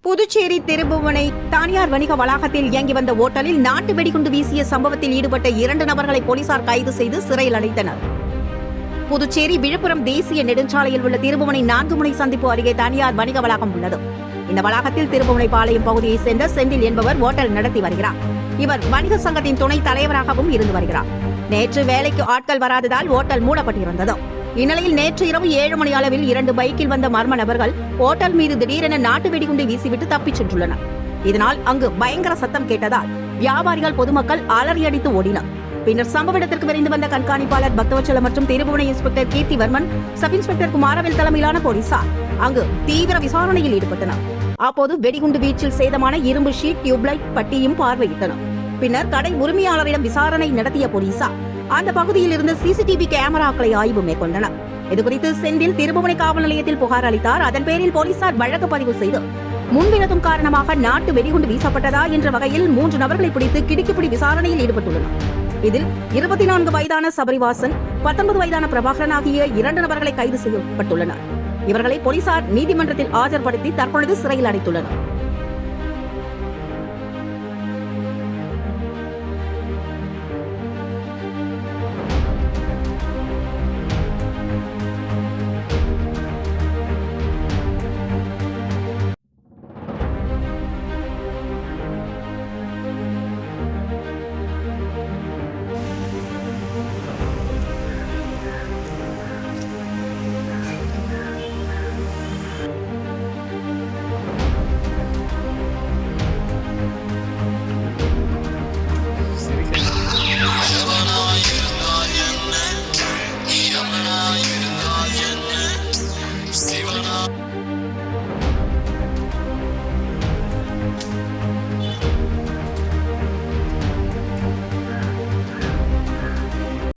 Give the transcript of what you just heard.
புதுச்சேரி திருபுவனை தனியார் வணிக வளாகத்தில் இயங்கி வந்த ஓட்டலில் நாட்டு வெடிகுண்டு வீசிய சம்பவத்தில் ஈடுபட்ட 2 நபர்களை போலீசார் கைது செய்து சிறையில் அடைத்தனர். புதுச்சேரி விழுப்புரம் தேசிய நெடுஞ்சாலையில் உள்ள திருபுவனை 4 முனை சந்திப்பு அருகே தனியார் வணிக வளாகம் உள்ளது. இந்த வளாகத்தில் திருபுவனை பாளையம் பகுதியைச் சேர்ந்த செந்தில் என்பவர் ஓட்டல் நடத்தி வருகிறார். இவர் வணிக சங்கத்தின் துணை தலைவராகவும் இருந்து வருகிறார். நேற்று வேலைக்கு ஆட்கள் வராததால் ஓட்டல் மூடப்பட்டிருந்தது. இந்நிலையில் நேற்று இரவு 7 மணி அளவில் 2 பைக்கில் வந்த மர்ம நபர்கள் ஓட்டல் மீது திடீரென நாட்டு வெடிகுண்டை வீசிவிட்டு தப்பிச் சென்றுள்ளனர். இதனால் அங்கு பயங்கர சத்தம் கேட்டதால் வியாபாரிகள் பொதுமக்கள் அலறியடித்து ஓடினர். பின்னர் சம்பவ இடத்திற்கு விரைந்து வந்த கண்காணிப்பாளர் பக்தவச்சலம் மற்றும் Thirubuvanai inspector Keerthivarman, sub inspector Kumaravel தலைமையிலான போலீசார் அங்கு தீவிர விசாரணையில் ஈடுபட்டனர். அப்போது வெடிகுண்டு வீச்சில் சேதமான இரும்பு ஷீட், டியூப்லைட் பட்டியும் பார்வையிட்டனர். பின்னர் கடை உரிமையாளரிடம் விசாரணை நடத்திய போலீசார் அந்த பகுதியில் இருந்த சிசிடிவி கேமராக்களை ஆய்வு மேற்கொண்டனர். இதுகுறித்து செந்தில் திருபுவனை காவல் நிலையத்தில் புகார் அளித்தார். அதன் பேரில் போலீசார் வழக்கு பதிவு செய்து முன்விரோதம் காரணமாக நாட்டு வெடிகுண்டு வீசப்பட்டதா என்ற வகையில் 3 நபர்களை பிடித்து கிடுக்கிப்பிடி விசாரணையில் ஈடுபட்டுள்ளனர். இதில் 24 வயதான சபரிவாசன், 19 வயதான பிரபாகரன் ஆகிய 2 நபர்களை கைது செய்யப்பட்டுள்ளனர். இவர்களை போலீசார் நீதிமன்றத்தில் ஆஜர்படுத்தி தற்பொழுது சிறையில் அடைத்துள்ளனர்.